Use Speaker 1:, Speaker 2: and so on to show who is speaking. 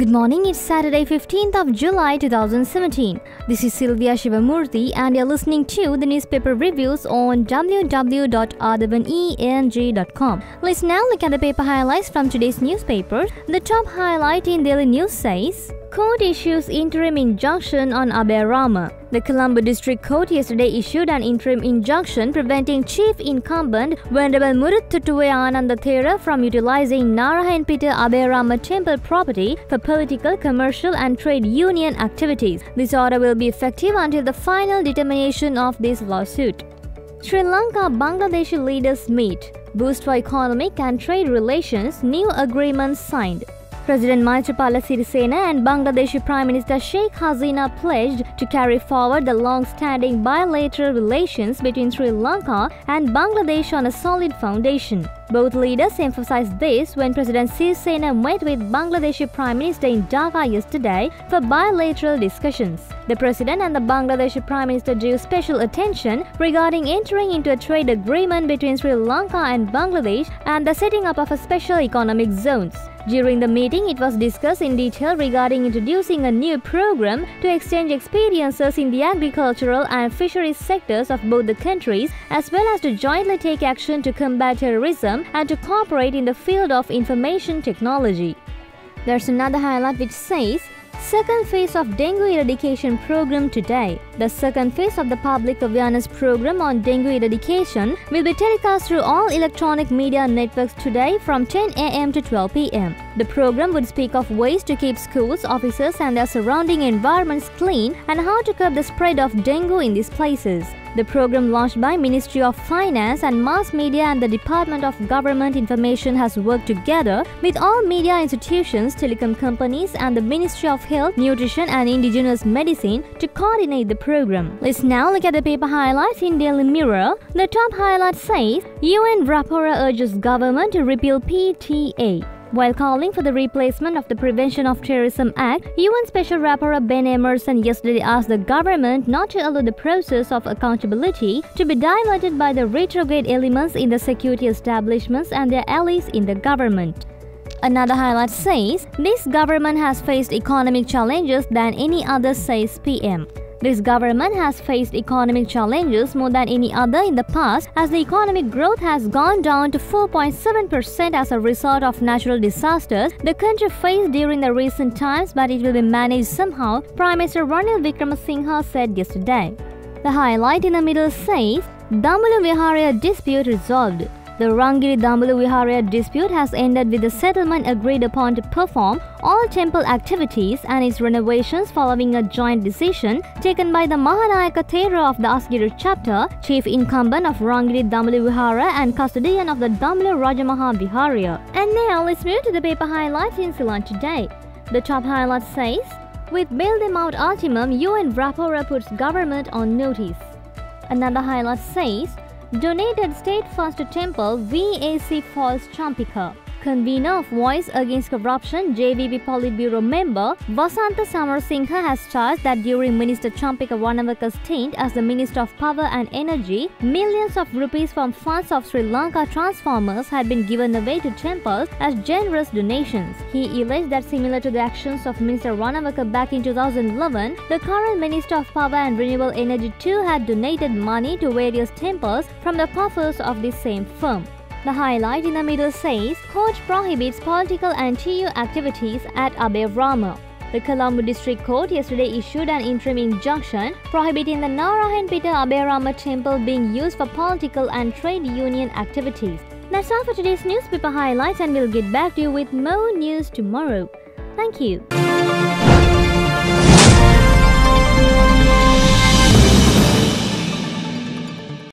Speaker 1: Good morning, it's Saturday 15th of July 2017. This is Sylvia Shivamurthy and you're listening to the newspaper reviews on www.r1eng.com. Let's now look at the paper highlights from today's newspapers. The top highlight in Daily News says, Court issues interim injunction on Abhay Rama. The Colombo District Court yesterday issued an interim injunction preventing Chief Incumbent Venerable Muruthuttuvai Anandathera from utilizing Narayanpeta Abhay Rama temple property for political, commercial and trade union activities. This order will be effective until the final determination of this lawsuit. Sri Lanka-Bangladesh leaders meet. Boost for economic and trade relations, new agreements signed. President Maithripala Sirisena and Bangladeshi Prime Minister Sheikh Hasina pledged to carry forward the long-standing bilateral relations between Sri Lanka and Bangladesh on a solid foundation. Both leaders emphasized this when President Sirisena met with Bangladeshi Prime Minister in Dhaka yesterday for bilateral discussions. The President and the Bangladeshi Prime Minister drew special attention regarding entering into a trade agreement between Sri Lanka and Bangladesh and the setting up of a special economic zones. During the meeting, it was discussed in detail regarding introducing a new program to exchange experiences in the agricultural and fisheries sectors of both the countries, as well as to jointly take action to combat terrorism and to cooperate in the field of information technology. There's another highlight which says, Second phase of dengue eradication program today. The second phase of the public awareness program on dengue eradication will be telecast through all electronic media networks today from 10 a.m. to 12 p.m. The program would speak of ways to keep schools, offices and their surrounding environments clean and how to curb the spread of dengue in these places. The program launched by Ministry of Finance and Mass Media and the Department of Government Information has worked together with all media institutions, telecom companies and the Ministry of Health, Nutrition and Indigenous Medicine to coordinate the program. Let's now look at the paper highlights in Daily Mirror. The top highlight says, UN Rapora urges government to repeal PTA. While calling for the replacement of the Prevention of Terrorism Act, UN Special Rapporteur Ben Emerson yesterday asked the government not to allow the process of accountability to be diverted by the retrograde elements in the security establishments and their allies in the government. Another highlight says, this government has faced economic challenges than any other, says PM. This government has faced economic challenges more than any other in the past as the economic growth has gone down to 4.7% as a result of natural disasters the country faced during the recent times, but it will be managed somehow, Prime Minister Ranil Wickremesinghe said yesterday. The highlight in the middle says, Damulu Viharaya dispute resolved. The Rangiri Damulu Viharaya dispute has ended with the settlement agreed upon to perform all temple activities and its renovations following a joint decision taken by the Mahanayaka Thera of the Asgiru chapter, chief incumbent of Rangiri Damulu Vihara and custodian of the Damulu Rajamaha Viharaya. And now let's move to the paper highlights in Ceylon today. The top highlight says, with Bail Them Out ultimum, UN Rapora puts government on notice. Another highlight says, donated state funds to temple, VAC falls Champika. Convener of Voice Against Corruption, JVP Politburo member Vasantha Samarasinghe has charged that during Minister Champika Ranawaka's stint as the Minister of Power and Energy, millions of rupees from funds of Sri Lanka transformers had been given away to temples as generous donations. He alleged that similar to the actions of Minister Ranawaka back in 2011, the current Minister of Power and Renewable Energy too had donated money to various temples from the coffers of the same firm. The highlight in the middle says, Court prohibits political and TU activities at Abhay Rama. The Colombo District Court yesterday issued an interim injunction prohibiting the Narayanpeta Abhay Rama temple being used for political and trade union activities. That's all for today's newspaper highlights and we'll get back to you with more news tomorrow. Thank you.